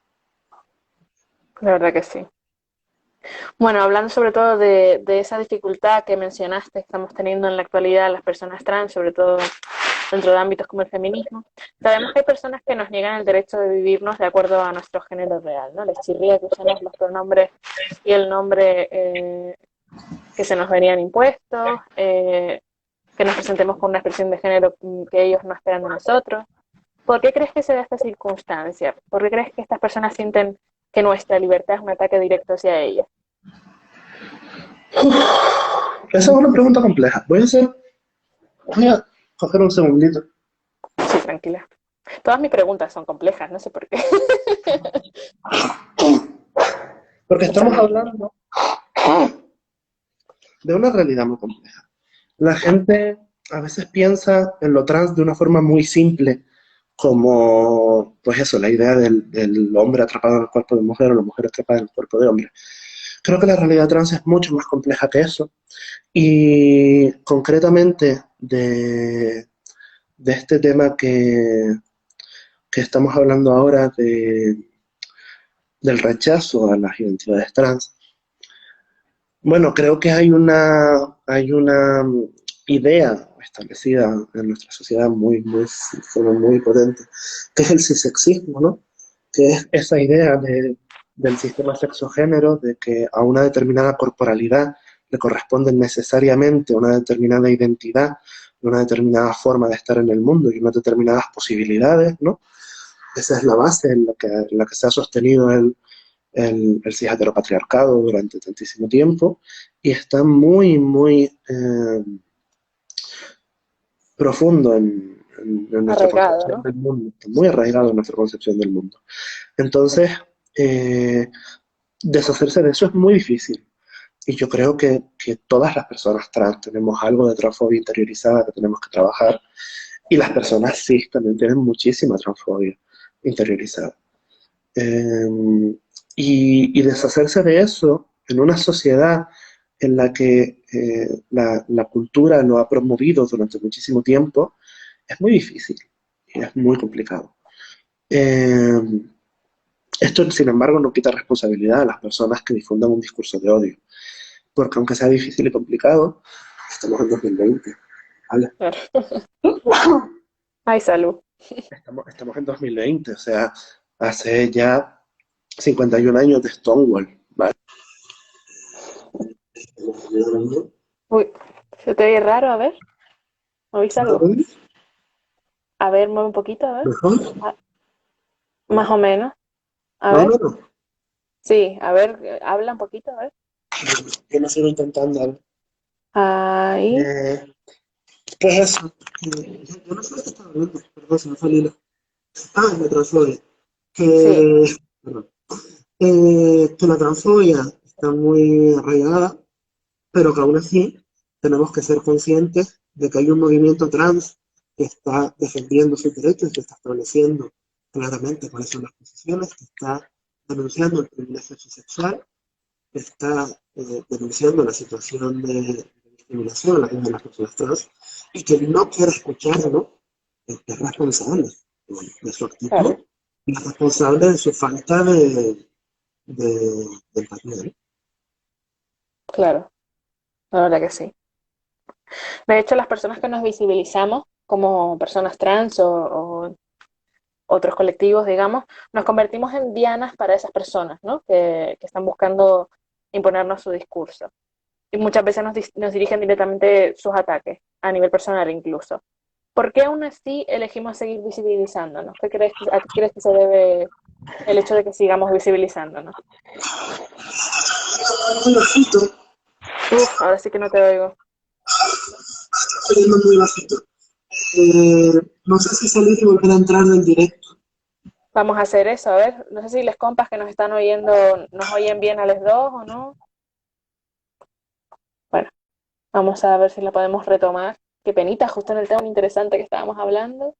la verdad que sí. Bueno, hablando sobre todo de esa dificultad que mencionaste que estamos teniendo en la actualidad las personas trans, sobre todo dentro de ámbitos como el feminismo, sabemos que hay personas que nos niegan el derecho de vivirnos de acuerdo a nuestro género real, ¿no? Les chirría que usemos los pronombres y el nombre que se nos venían impuestos, que nos presentemos con una expresión de género que ellos no esperan de nosotros. ¿Por qué crees que se da esta circunstancia? ¿Por qué crees que estas personas sienten que nuestra libertad es un ataque directo hacia ellas? Esa es una pregunta compleja. Voy a coger un segundito. Sí, tranquila. Todas mis preguntas son complejas, no sé por qué. Porque Muchas estamos gracias. hablando de una realidad muy compleja. La gente a veces piensa en lo trans de una forma muy simple, como, pues eso, la idea del hombre atrapado en el cuerpo de mujer o la mujer atrapada en el cuerpo de hombre. Creo que la realidad trans es mucho más compleja que eso. Y concretamente de este tema que estamos hablando ahora del rechazo a las identidades trans, bueno, creo que hay una idea establecida en nuestra sociedad de forma muy potente, que es el cisexismo, ¿no? Que es esa idea del sistema sexogénero, de que a una determinada corporalidad le corresponde necesariamente una determinada identidad, una determinada forma de estar en el mundo y unas determinadas posibilidades, ¿no? Esa es la base en la que se ha sostenido el cis-heteropatriarcado durante tantísimo tiempo y está profundo en nuestra Arraigado, concepción ¿no? del mundo, está muy arraigado en nuestra concepción del mundo. Entonces, eh, deshacerse de eso es muy difícil. Y yo creo que todas las personas trans tenemos algo de transfobia interiorizada que tenemos que trabajar. Y las personas cis también tienen muchísima transfobia interiorizada. Eh, y deshacerse de eso en una sociedad en la que la cultura lo ha promovido durante muchísimo tiempo es muy difícil y es muy complicado. Eh, esto, sin embargo, no quita responsabilidad a las personas que difundan un discurso de odio, porque aunque sea difícil y complicado, estamos en 2020, ¿vale? Claro. Ay, salud. Estamos en 2020, o sea, hace ya 51 años de Stonewall, ¿vale? Uy, ¿se te oye raro? A ver, ¿oís algo? A ver, mueve un poquito, a ver. ¿Mejor? Ah, más o menos. A ¿Más o ver. menos? Sí, a ver, habla un poquito, a ver. Yo lo sigo intentando. A ver. Ahí, Eh, pues eso. Yo no sé de qué estaba hablando, perdón, se me fue el hilo. Ah, la transfobia. sí, Que, perdón. Que la transfobia está muy arraigada, pero que aún así tenemos que ser conscientes de que hay un movimiento trans que está defendiendo sus derechos, que está estableciendo claramente cuáles son las posiciones, que está denunciando el privilegio sexual, que está denunciando la situación de discriminación a la que viven las personas trans y que no quiere escucharlo, es responsable de su actitud claro, y es responsable de su falta de empatía, ¿no? claro, la verdad que sí. De hecho, las personas que nos visibilizamos como personas trans o otros colectivos, digamos, nos convertimos en dianas para esas personas, ¿no? Que están buscando imponernos su discurso. Y muchas veces nos dirigen directamente sus ataques, a nivel personal incluso. ¿Por qué aún así elegimos seguir visibilizándonos? ¿A qué crees que se debe el hecho de que sigamos visibilizándonos? Muy bajito, Uf, ahora sí que no te oigo. estoy yendo muy bajito. No sé si salir y volver a entrar del directo. Vamos a hacer eso, a ver, no sé si les compas que nos están oyendo, nos oyen bien a los dos o no. Bueno, vamos a ver si la podemos retomar. Qué penita, justo en el tema interesante que estábamos hablando.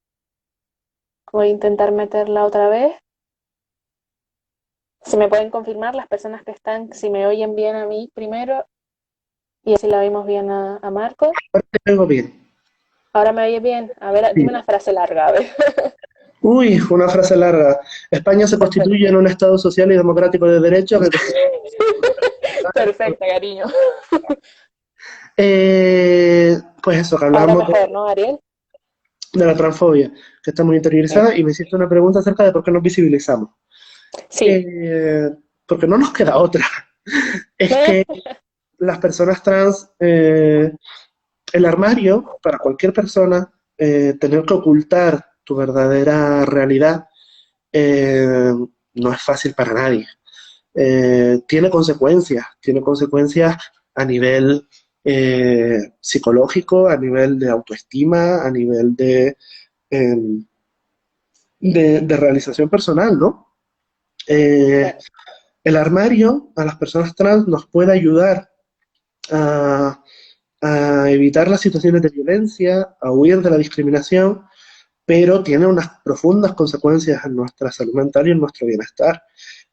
Voy a intentar meterla otra vez. Si me pueden confirmar las personas que están, si me oyen bien a mí primero y así la oímos bien a Marcos. Te oigo bien. Ahora me oye bien. A ver, dime Sí. una frase larga, a ver. Uy, una frase larga. España se constituye Perfecto. en un Estado social y democrático de derecho que Perfecto, cariño. pues eso, que Ahora hablábamos mejor, ¿no, Ariel? de la transfobia, que está muy interiorizada, y me hiciste una pregunta acerca de por qué nos visibilizamos. Sí. Eh, Porque no nos queda otra. Es que las personas trans, el armario, para cualquier persona, tener que ocultar tu verdadera realidad, eh, no es fácil para nadie. Tiene consecuencias a nivel psicológico, a nivel de autoestima, a nivel eh, de realización personal, ¿no? Eh, Claro, el armario a las personas trans nos puede ayudar a, a evitar las situaciones de violencia, a huir de la discriminación, pero tiene unas profundas consecuencias en nuestra salud mental y en nuestro bienestar.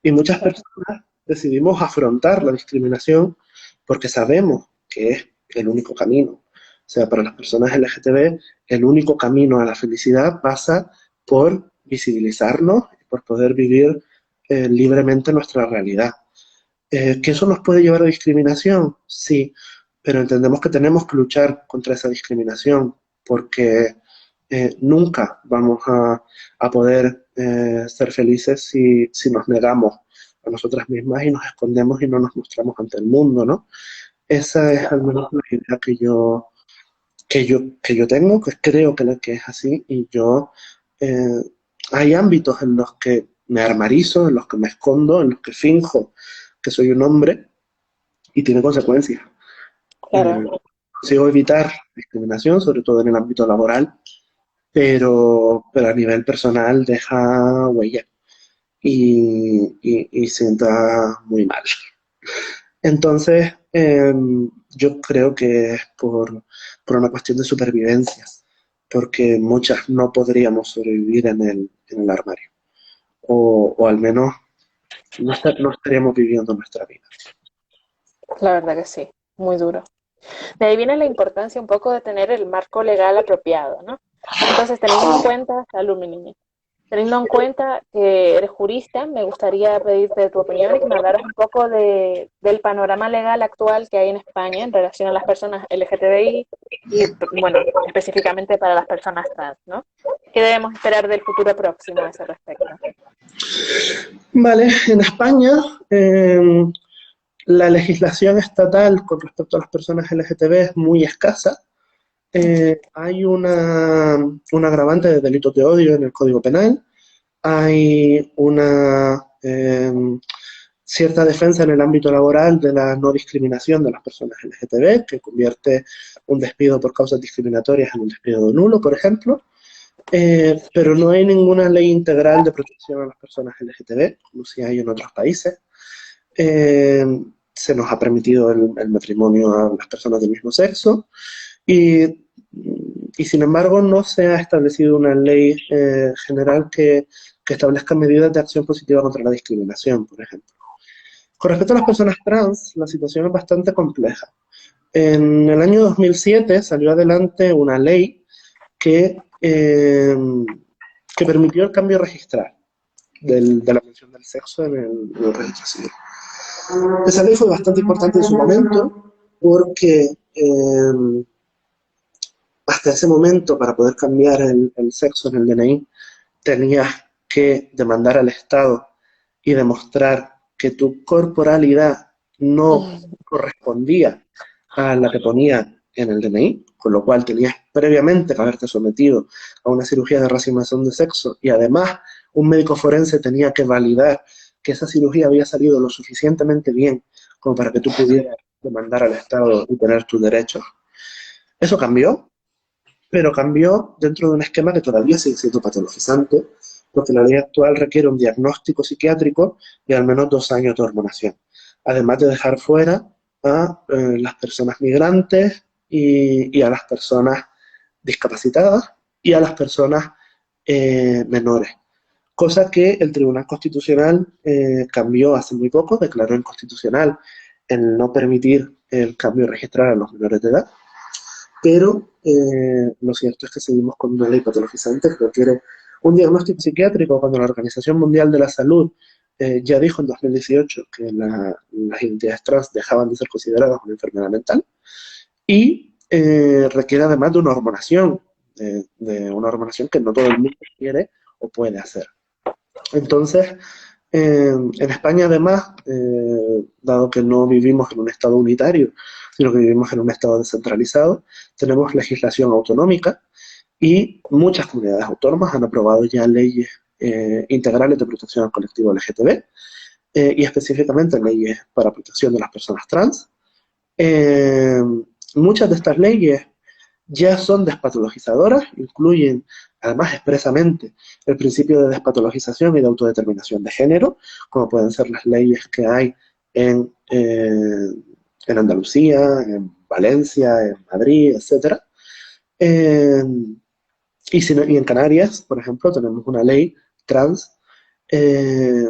Y muchas claro. personas decidimos afrontar la discriminación porque sabemos que es el único camino. O sea, para las personas LGTB, el único camino a la felicidad pasa por visibilizarnos y por poder vivir libremente nuestra realidad. ¿Que eso nos puede llevar a discriminación? Sí, pero entendemos que tenemos que luchar contra esa discriminación porque nunca vamos a poder ser felices si nos negamos a nosotras mismas y nos escondemos y no nos mostramos ante el mundo, ¿no? Esa es al menos la idea que yo tengo, que creo que es así, y yo eh, hay ámbitos en los que me armarizo, en los que me escondo, en los que finjo que soy un hombre y tiene consecuencias. Claro. Consigo evitar discriminación, sobre todo en el ámbito laboral, pero a nivel personal deja huella y sienta muy mal. Entonces, yo creo que es por una cuestión de supervivencia, porque muchas no podríamos sobrevivir en el armario, o al menos no estaríamos viviendo nuestra vida. La verdad que sí. Muy duro. De ahí viene la importancia un poco de tener el marco legal apropiado, ¿no? Entonces, teniendo en cuenta, salud, mi niña, teniendo en cuenta que eres jurista, me gustaría pedirte tu opinión y que me hablaras un poco del panorama legal actual que hay en España en relación a las personas LGTBI y, bueno, específicamente para las personas trans, ¿no? ¿Qué debemos esperar del futuro próximo a ese respecto? Vale, en España la legislación estatal con respecto a las personas LGTB es muy escasa. Hay un agravante de delitos de odio en el Código Penal, hay una cierta defensa en el ámbito laboral de la no discriminación de las personas LGTB, que convierte un despido por causas discriminatorias en un despido nulo, por ejemplo. Pero no hay ninguna ley integral de protección a las personas LGTB, como si hay en otros países. Eh, Se nos ha permitido el matrimonio a las personas del mismo sexo y, y sin embargo no se ha establecido una ley general que establezca medidas de acción positiva contra la discriminación, por ejemplo. Con respecto a las personas trans, la situación es bastante compleja. En el año 2007 salió adelante una ley que, que permitió el cambio registral de la mención del sexo en el registro civil. Esa ley fue bastante importante en su momento porque hasta ese momento, para poder cambiar el sexo en el DNI, tenías que demandar al Estado y demostrar que tu corporalidad no correspondía a la que ponía en el DNI, con lo cual tenías previamente que haberte sometido a una cirugía de reasignación de sexo y además un médico forense tenía que validar que esa cirugía había salido lo suficientemente bien como para que tú pudieras demandar al Estado y tener tus derechos. Eso cambió, pero cambió dentro de un esquema que todavía sigue siendo patologizante, porque la ley actual requiere un diagnóstico psiquiátrico y al menos 2 años de hormonación, además de dejar fuera a las personas migrantes y a las personas discapacitadas y a las personas menores. Cosa que el Tribunal Constitucional cambió hace muy poco, declaró inconstitucional el no permitir el cambio registral a los menores de edad, pero lo cierto es que seguimos con una ley patologizante que requiere un diagnóstico psiquiátrico cuando la Organización Mundial de la Salud ya dijo en 2018 que las identidades trans dejaban de ser consideradas una enfermedad mental y requiere además de una hormonación, de una hormonación que no todo el mundo quiere o puede hacer. Entonces, en España además, dado que no vivimos en un estado unitario, sino que vivimos en un estado descentralizado, tenemos legislación autonómica y muchas comunidades autónomas han aprobado ya leyes integrales de protección al colectivo LGTB y específicamente leyes para protección de las personas trans. Eh, Muchas de estas leyes ya son despatologizadoras, incluyen además expresamente el principio de despatologización y de autodeterminación de género, como pueden ser las leyes que hay en Andalucía, en Valencia, en Madrid, etc. Eh, y en Canarias, por ejemplo, tenemos una ley trans eh,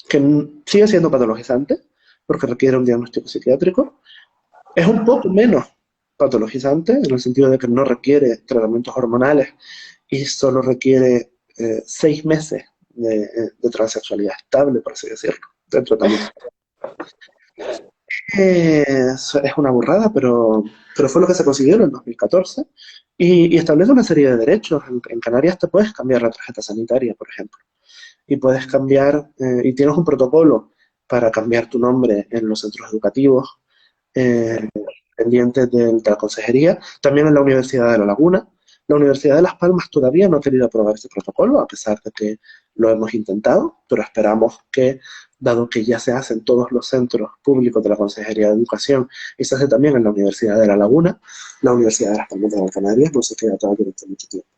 que sigue siendo patologizante, porque requiere un diagnóstico psiquiátrico, es un poco menos patologizante, en el sentido de que no requiere tratamientos hormonales y solo requiere 6 meses de transexualidad estable, por así decirlo, de tratamiento. Es una burrada, pero fue lo que se consiguió en 2014 y establece una serie de derechos. En Canarias te puedes cambiar la tarjeta sanitaria, por ejemplo, y puedes cambiar, y tienes un protocolo para cambiar tu nombre en los centros educativos, eh, pendientes de la consejería, también en la Universidad de La Laguna. La Universidad de Las Palmas todavía no ha querido aprobar este protocolo, a pesar de que lo hemos intentado, pero esperamos que, dado que ya se hace en todos los centros públicos de la Consejería de Educación y se hace también en la Universidad de La Laguna, la Universidad de Las Palmas de Gran Canaria no se queda todavía durante mucho tiempo.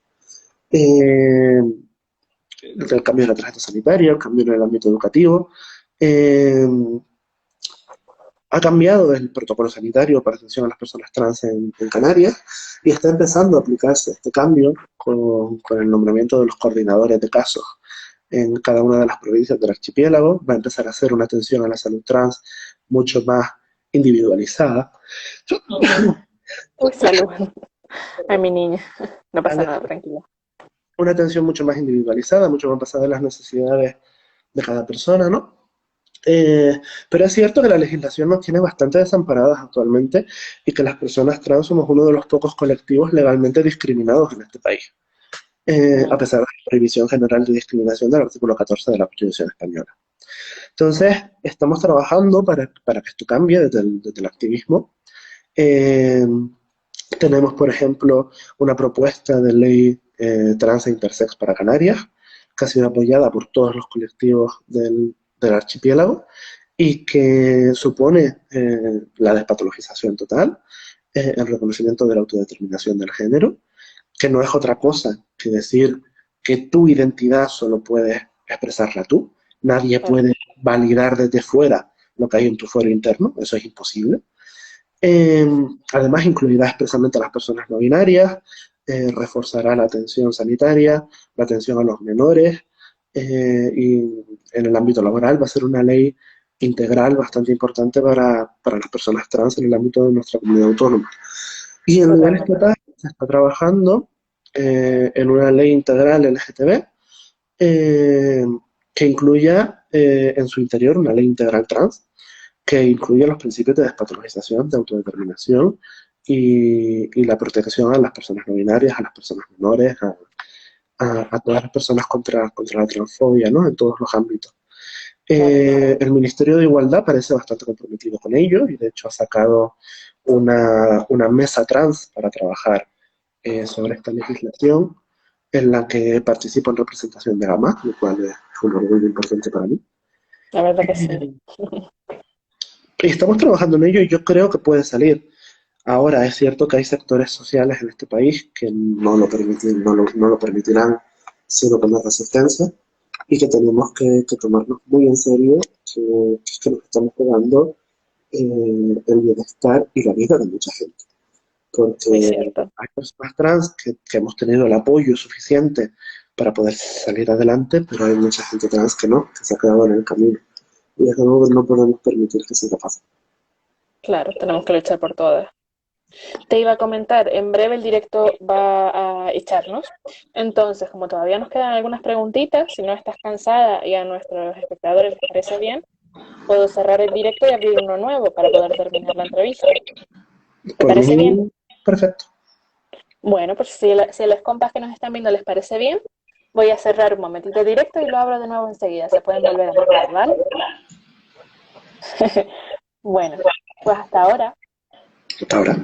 El cambio de la tarjeta sanitaria, el cambio en el ámbito educativo, ha cambiado el protocolo sanitario para atención a las personas trans en Canarias y está empezando a aplicarse este cambio con el nombramiento de los coordinadores de casos en cada una de las provincias del archipiélago. Va a empezar a hacer una atención a la salud trans mucho más individualizada. Uy, salud. Ay, mi niña. No pasa nada, tranquila. Una atención mucho más individualizada, mucho más basada en las necesidades de cada persona, ¿no? Pero es cierto que la legislación nos tiene bastante desamparadas actualmente y que las personas trans somos uno de los pocos colectivos legalmente discriminados en este país, a pesar de la prohibición general de discriminación del artículo 14 de la Constitución española. Entonces, estamos trabajando para que esto cambie desde el activismo. Tenemos, por ejemplo, una propuesta de ley trans e intersex para Canarias, que ha sido apoyada por todos los colectivos del archipiélago y que supone la despatologización total, el reconocimiento de la autodeterminación del género, que no es otra cosa que decir que tu identidad solo puedes expresarla tú, nadie Claro, puede validar desde fuera lo que hay en tu fuero interno, eso es imposible. Además, incluirá expresamente a las personas no binarias, reforzará la atención sanitaria, la atención a los menores, y en el ámbito laboral va a ser una ley integral bastante importante para las personas trans en el ámbito de nuestra comunidad autónoma. Y en nivel totalmente. estatal se está trabajando en una ley integral LGTB eh, que incluya en su interior una ley integral trans que incluye los principios de despatologización, de autodeterminación y la protección a las personas no binarias, a las personas menores, a todas las personas contra la transfobia, ¿no? En todos los ámbitos. Claro. El Ministerio de Igualdad parece bastante comprometido con ello y de hecho ha sacado una mesa trans para trabajar sobre esta legislación en la que participo en representación de GAMA, lo cual es un orgullo importante para mí. La verdad que sí. Y estamos trabajando en ello y yo creo que puede salir. Ahora, es cierto que hay sectores sociales en este país que no lo permitirán sino con la resistencia y que tenemos que tomarnos muy en serio que nos estamos jugando el bienestar y la vida de mucha gente. Muy Porque cierto. hay personas trans que hemos tenido el apoyo suficiente para poder salir adelante, pero hay mucha gente trans que no, que se ha quedado en el camino. Y es algo que no podemos permitir que siga pasando. Claro, tenemos que luchar por todas. Te iba a comentar, en breve el directo va a echarnos. Entonces, como todavía nos quedan algunas preguntitas, si no estás cansada y a nuestros espectadores les parece bien, puedo cerrar el directo y abrir uno nuevo para poder terminar la entrevista. ¿Te Por parece bien? mí, perfecto. Bueno, pues si a los compas que nos están viendo les parece bien, voy a cerrar un momentito el directo y lo abro de nuevo enseguida. Se pueden volver a meter, ¿vale? Bueno, pues hasta ahora. Hasta ahora.